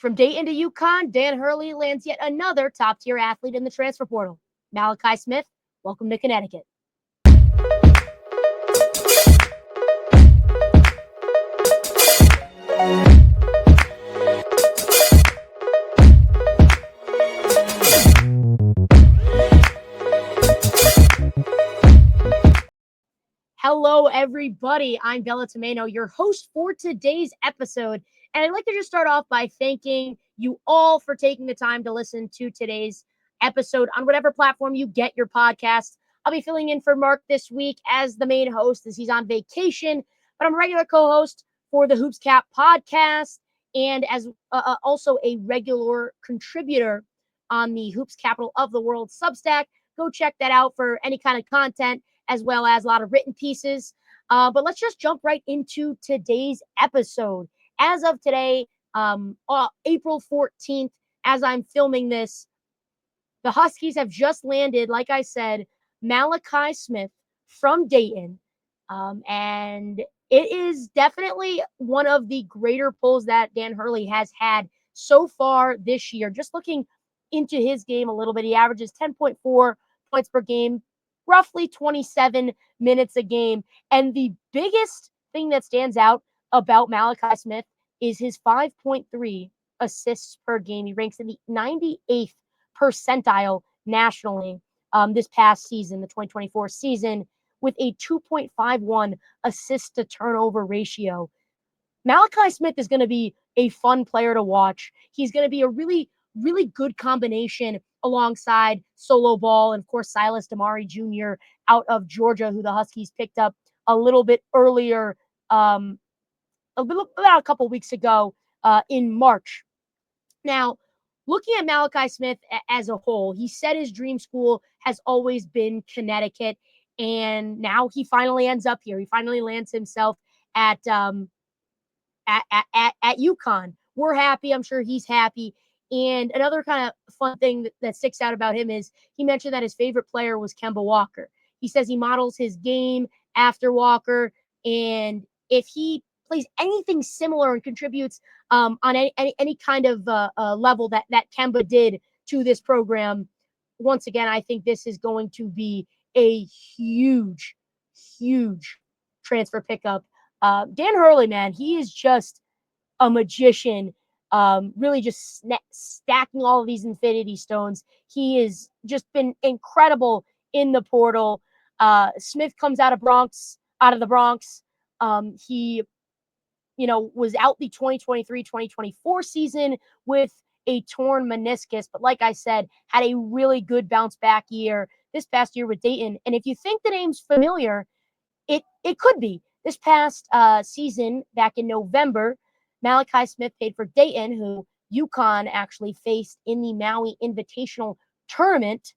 From Dayton to UConn, Dan Hurley lands yet another top-tier athlete in the transfer portal. Malachi Smith, welcome to Connecticut. Hello, everybody. I'm Bella Tomeno, your host for today's episode. And I'd like to just start off by thanking you all for taking the time to listen to today's episode on whatever platform you get your podcast. I'll be filling in for Mark this week as the main host as he's on vacation, but I'm a regular co-host for the Hoops Cap podcast and as also a regular contributor on the Hoops Capital of the World Substack. Go check that out for any kind of content, as well as a lot of written pieces. But let's just jump right into today's episode. As of today, April 14th, as I'm filming this, the Huskies have just landed, like I said, Malachi Smith from Dayton. And it is definitely one of the greater pulls that Dan Hurley has had so far this year. Just looking into his game a little bit, he averages 10.4 points per game, roughly 27 minutes a game. And the biggest thing that stands out about Malachi Smith is his 5.3 assists per game. He ranks in the 98th percentile nationally this past season, the 2024 season, with a 2.51 assist to turnover ratio. Malachi Smith is going to be a fun player to watch. He's going to be a really good combination alongside Solo Ball and, of course, Silas Damari Jr. out of Georgia, who the Huskies picked up a little bit earlier, about a couple weeks ago in March. Now, looking at Malachi Smith as a whole, he said his dream school has always been Connecticut, and now he finally ends up here. He finally lands himself at UConn. We're happy. I'm sure he's happy. And another kind of fun thing that sticks out about him is he mentioned that his favorite player was Kemba Walker. He says he models his game after Walker, and if he plays anything similar and contributes on any kind of level that Kemba did to this program, once again, I think this is going to be a huge transfer pickup. Dan Hurley, man, he is just a magician. Really just stacking all of these infinity stones. He has just been incredible in the portal. Smith comes out of the Bronx. He, was out the 2023-2024 season with a torn meniscus, but like I said, had a really good bounce back year this past year with Dayton. And if you think the name's familiar, it could be. This past season, back in November, Malachi Smith played for Dayton, who UConn actually faced in the Maui Invitational Tournament.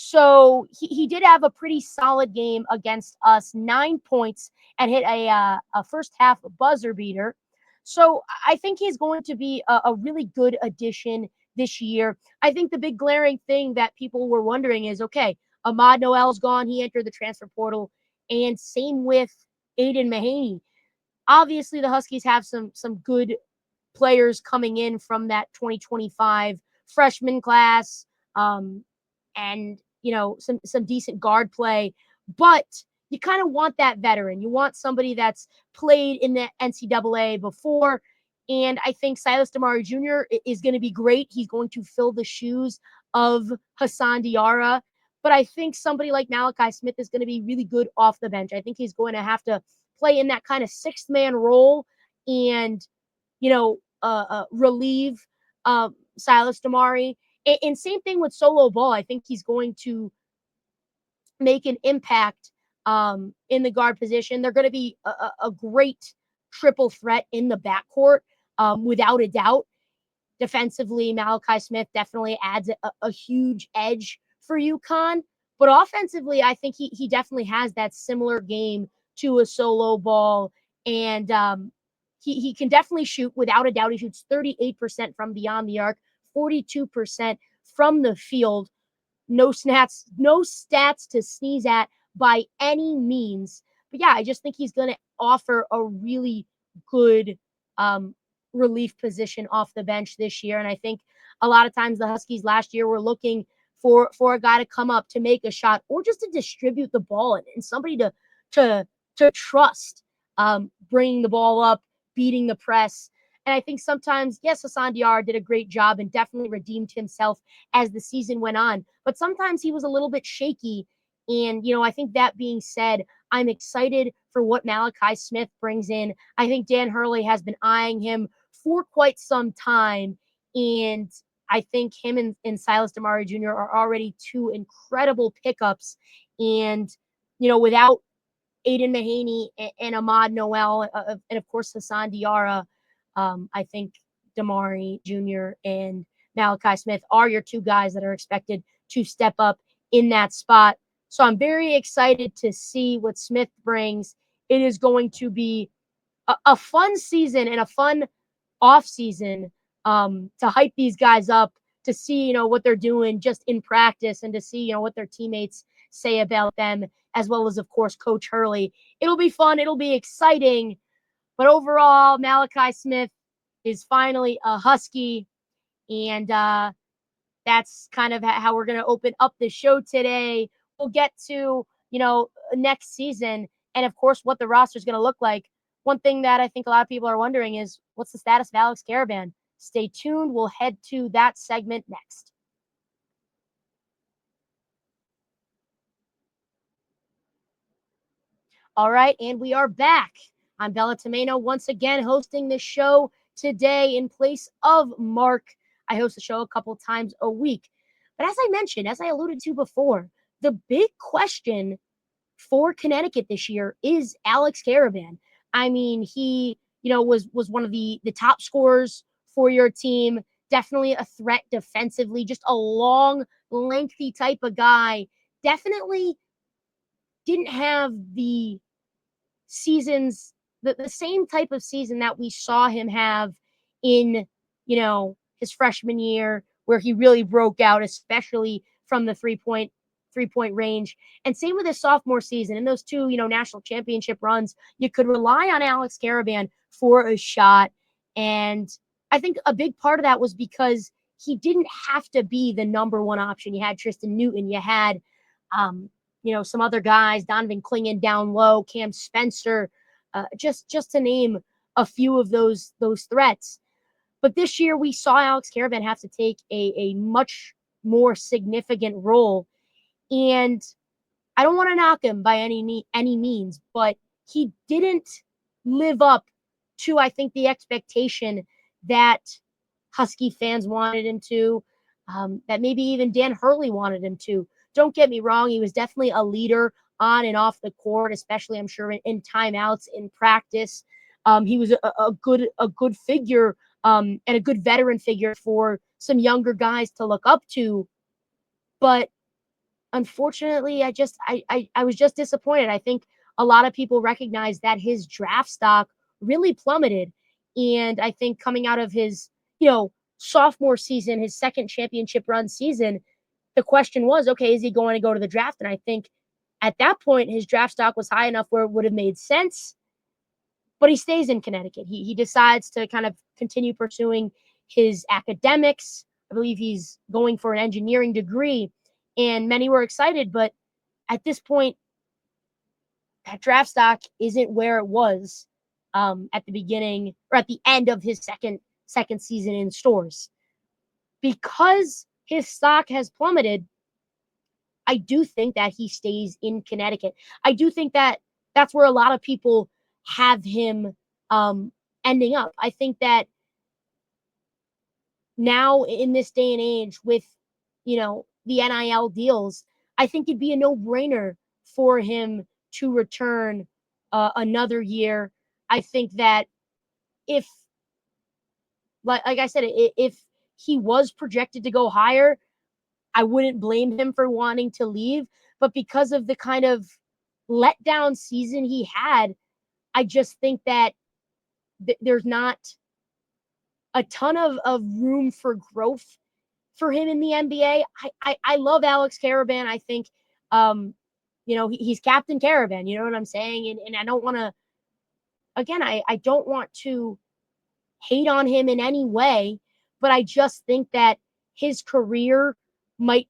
So he did have a pretty solid game against us, 9 points, and hit a first half buzzer beater. So I think he's going to be a really good addition this year. I think the big glaring thing that people were wondering is, okay, Ahmad Noel's gone. He entered the transfer portal. And same with Aiden Mahaney. Obviously, the Huskies have some good players coming in from that 2025 freshman class, and some decent guard play. But you kind of want that veteran. You want somebody that's played in the NCAA before. And I think Silas Damari Jr. is going to be great. He's going to fill the shoes of Hassan Diarra. But I think somebody like Malachi Smith is going to be really good off the bench. I think he's going to have to play in that kind of sixth man role and, relieve Silas Damari. And same thing with Solo Ball. I think he's going to make an impact in the guard position. They're going to be a great triple threat in the backcourt, without a doubt. Defensively, Malachi Smith definitely adds a huge edge for UConn. But offensively, I think he definitely has that similar game to a Solo Ball. And he can definitely shoot, without a doubt. He shoots 38% from beyond the arc, 42% from the field. No stats to sneeze at by any means. But yeah, I just think he's going to offer a really good relief position off the bench this year. And I think a lot of times the Huskies last year were looking for a guy to come up to make a shot or just to distribute the ball and somebody to trust, bringing the ball up, beating the press. And I think sometimes, yes, Hassan Diarra did a great job and definitely redeemed himself as the season went on. But sometimes he was a little bit shaky. And, I think that being said, I'm excited for what Malachi Smith brings in. I think Dan Hurley has been eyeing him for quite some time. And I think him and Silas DeMario Jr. are already two incredible pickups. And, without Aiden Mahaney and Ahmad Noel, and of course Hassan Diarra, I think DeMario Jr. and Malachi Smith are your two guys that are expected to step up in that spot. So I'm very excited to see what Smith brings. It is going to be a fun season and a fun off season, to hype these guys up, to see, what they're doing just in practice and to see, what their teammates say about them, as well as, of course, Coach Hurley. It'll be fun. It'll be exciting. But overall, Malachi Smith is finally a Husky. And that's kind of how we're going to open up the show today. We'll get to, next season and, of course, what the roster is going to look like. One thing that I think a lot of people are wondering is, what's the status of Alex Karaban? Stay tuned. We'll head to that segment next. All right, and we are back. I'm Bella Tomeno, once again hosting the show today in place of Mark. I host the show a couple times a week. But as I mentioned, as I alluded to before, the big question for Connecticut this year is Alex Karaban. I mean, he, was one of the top scorers for your team, definitely a threat defensively, just a long, lengthy type of guy. Definitely didn't have the seasons, the same type of season that we saw him have in, his freshman year, where he really broke out, especially from the three-point range. And same with his sophomore season. In those two, national championship runs, you could rely on Alex Karaban for a shot. And I think a big part of that was because he didn't have to be the number one option. You had Tristan Newton, you had, some other guys, Donovan Clingan down low, Cam Spencer, just to name a few of those threats. But this year we saw Alex Karaban have to take a much more significant role. And I don't want to knock him by any means, but he didn't live up to, I think, the expectation that Husky fans wanted him to, that maybe even Dan Hurley wanted him to. Don't get me wrong, he was definitely a leader on and off the court, especially, I'm sure, in timeouts, in practice. He was a good figure, and a good veteran figure for some younger guys to look up to. But unfortunately, I was just disappointed. I think a lot of people recognize that his draft stock really plummeted. And I think coming out of his, sophomore season, his second championship run season, the question was, okay, is he going to go to the draft? And I think at that point, his draft stock was high enough where it would have made sense. But he stays in Connecticut. He decides to kind of continue pursuing his academics. I believe he's going for an engineering degree. And many were excited, but at this point, that draft stock isn't where it was at the beginning or at the end of his second season in stores. Because his stock has plummeted, I do think that he stays in Connecticut. I do think that that's where a lot of people have him ending up. I think that now in this day and age with, the NIL deals, I think it'd be a no-brainer for him to return another year. I think that if, like I said, if he was projected to go higher, I wouldn't blame him for wanting to leave. But because of the kind of letdown season he had, I just think that there's not a ton of room for growth for him in the NBA. I love Alex Karaban. I think, he's Captain Karaban. You know what I'm saying? And I don't want to, again, I don't want to hate on him in any way, but I just think that his career might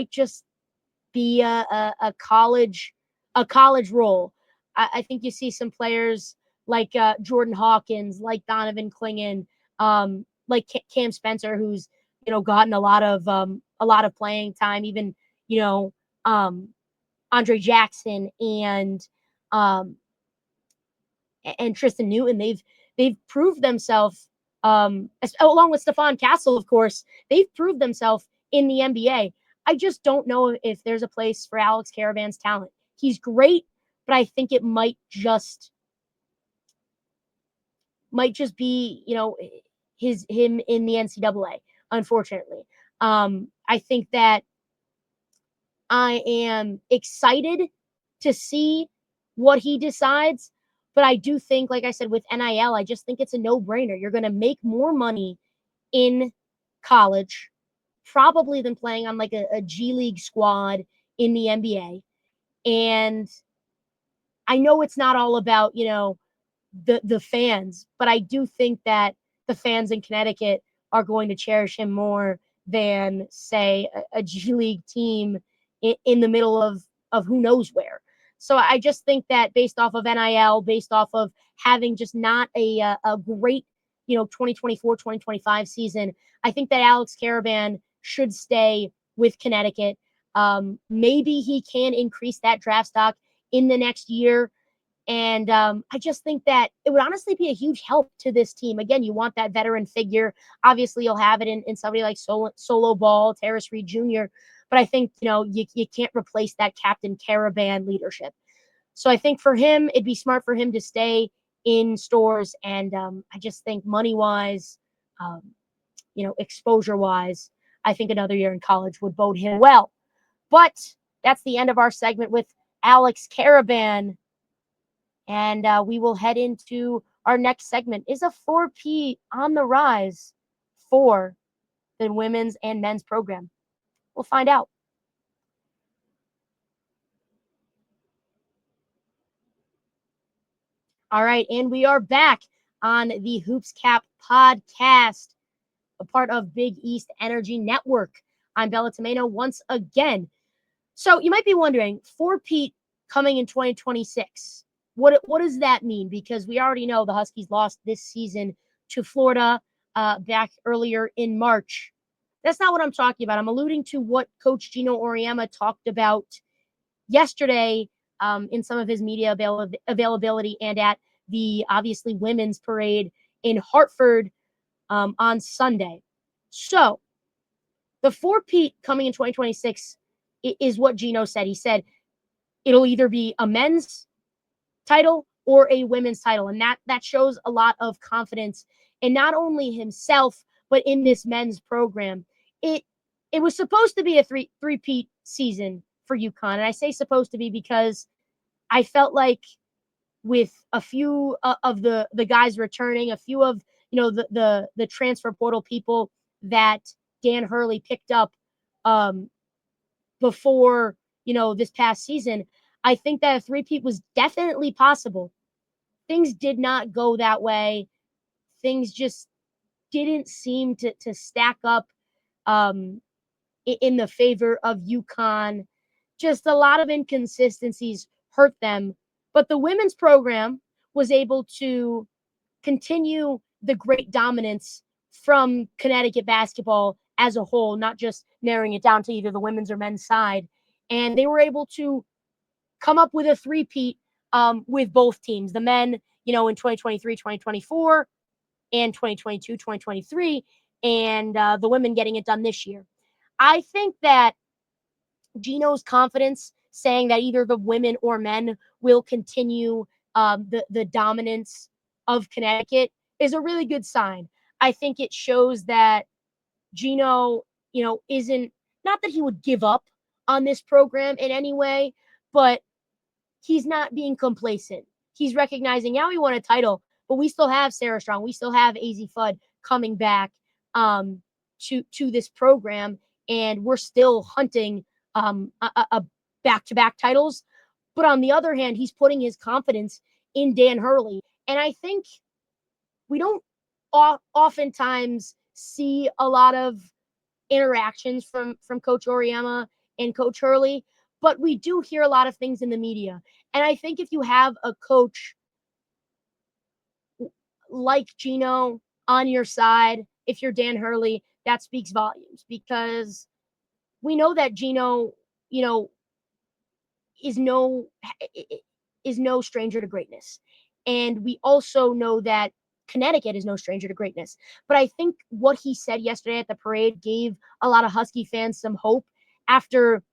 just be a college role. I think you see some players like Jordan Hawkins, like Donovan Clingan, like Cam Spencer, who's gotten a lot of playing time, even um, Andre Jackson um, and Tristan Newton. They've proved themselves, along with Stephon Castle, of course. They've proved themselves in the NBA. I just don't know if there's a place for Alex Karaban's talent. He's great, but I think it might just be, him in the NCAA, unfortunately. I think that I am excited to see what he decides, but I do think, like I said, with NIL, I just think it's a no-brainer. You're going to make more money in college, probably than playing on like a G League squad in the NBA. And I know it's not all about, the fans, but I do think that the fans in Connecticut are going to cherish him more than, say, a G League team in the middle of who knows where. So I just think that based off of NIL, based off of having just not a great, 2024, 2025 season, I think that Alex Karaban should stay with Connecticut. Maybe he can increase that draft stock in the next year. And I just think that it would honestly be a huge help to this team. Again, you want that veteran figure. Obviously, you'll have it in somebody like Solo Ball, Terrace Reed Jr., but I think, you can't replace that Captain Karaban leadership. So I think for him, it'd be smart for him to stay in Stores. And I just think money-wise, exposure-wise, I think another year in college would bode him well. But that's the end of our segment with Alex Karaban. And we will head into our next segment. Is a four-peat on the rise for the women's and men's program? We'll find out. All right, and we are back on the Hoops Cap podcast, a part of Big East Energy Network. I'm Bella Tomeno once again. So you might be wondering, four-peat coming in 2026. What does that mean? Because we already know the Huskies lost this season to Florida back earlier in March. That's not what I'm talking about. I'm alluding to what Coach Gino Auriemma talked about yesterday in some of his media availability and at the, obviously, women's parade in Hartford on Sunday. So the four-peat coming in 2026 is what Gino said. He said it'll either be a men's title or a women's title. And that shows a lot of confidence in not only himself, but in this men's program. It was supposed to be a three-peat season for UConn. And I say supposed to be because I felt like with a few of the guys returning, a few of, the transfer portal people that Dan Hurley picked up before, this past season, I think that a three-peat was definitely possible. Things did not go that way. Things just didn't seem to stack up in the favor of UConn. Just a lot of inconsistencies hurt them. But the women's program was able to continue the great dominance from Connecticut basketball as a whole, not just narrowing it down to either the women's or men's side. And they were able to come up with a three-peat with both teams. The men, in 2023, 2024, and 2022, 2023, and the women getting it done this year. I think that Gino's confidence saying that either the women or men will continue the dominance of Connecticut is a really good sign. I think it shows that Gino, isn't, not that he would give up on this program in any way, but he's not being complacent. He's recognizing, yeah, we won a title, but we still have Sarah Strong. We still have AZ Fudd coming back to this program, and we're still hunting a back-to-back titles. But on the other hand, he's putting his confidence in Dan Hurley. And I think we don't oftentimes see a lot of interactions from Coach Auriemma and Coach Hurley, but we do hear a lot of things in the media. And I think if you have a coach like Gino on your side, if you're Dan Hurley, that speaks volumes, because we know that Gino, you know, is no stranger to greatness. And we also know that Connecticut is no stranger to greatness. But I think what he said yesterday at the parade gave a lot of Husky fans some hope after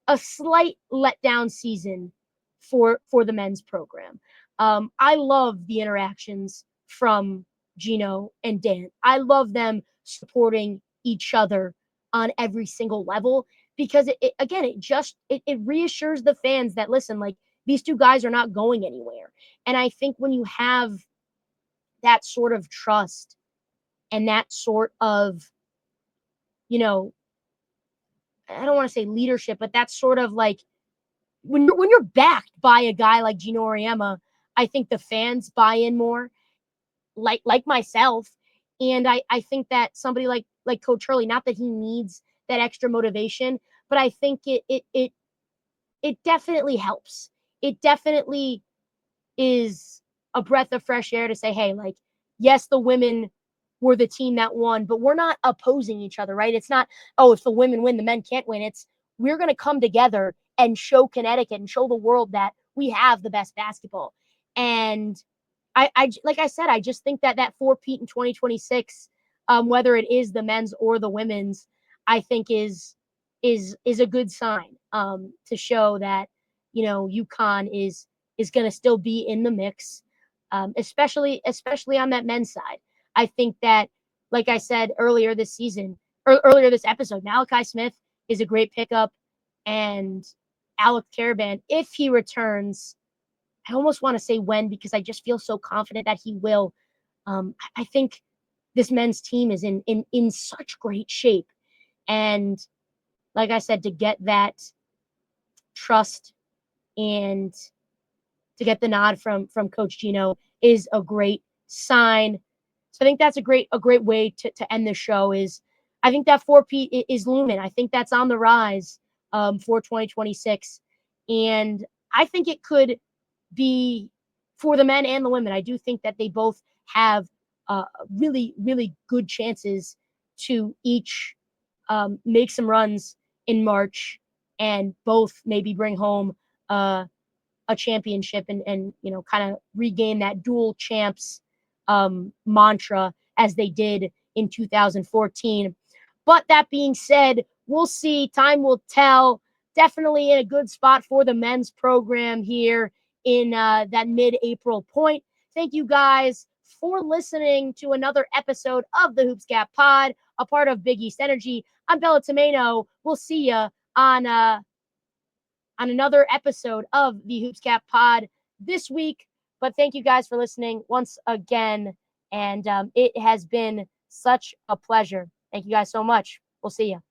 a slight letdown season for the men's program. I love the interactions from Gino and Dan. I love them supporting each other on every single level, because it reassures the fans that, listen, like, these two guys are not going anywhere. And I think when you have that sort of trust and that sort of, you know, I don't want to say leadership, but that's sort of like, when you're backed by a guy like Gino Auriemma, I think the fans buy in more, like myself. And I think that somebody like Coach Hurley, not that he needs that extra motivation, but I think it definitely helps. It definitely is a breath of fresh air to say, hey, like, yes, the women were the team that won, but we're not opposing each other, right? It's not, oh, if the women win, the men can't win. It's, we're going to come together and show Connecticut and show the world that we have the best basketball. And I like I said, I just think that four-peat in 2026, whether it is the men's or the women's, I think is a good sign, to show that, you know, UConn is going to still be in the mix, especially on that men's side. I think that, like I said earlier this season, or earlier this episode, Malachi Smith is a great pickup, and Alex Karaban, if he returns, I almost want to say when, because I just feel so confident that he will. I think this men's team is in such great shape. And like I said, to get that trust and to get the nod from Coach Gino is a great sign. So I think that's a great way to end the show. Is, I think that four-peat is looming. I think that's on the rise, for 2026, and I think it could be for the men and the women. I do think that they both have really, really good chances to each make some runs in March, and both maybe bring home a championship, and you know, kind of regain that dual champs mantra as they did in 2014. But that being said, we'll see. Time will tell. Definitely in a good spot for the men's program here in that mid-April point. Thank you guys for listening to another episode of the Hoops Gap Pod, a part of Big East Energy. I'm Bella Tomeno. We'll see you on another episode of the Hoops Gap Pod this week. But thank you guys for listening once again. And it has been such a pleasure. Thank you guys so much. We'll see you.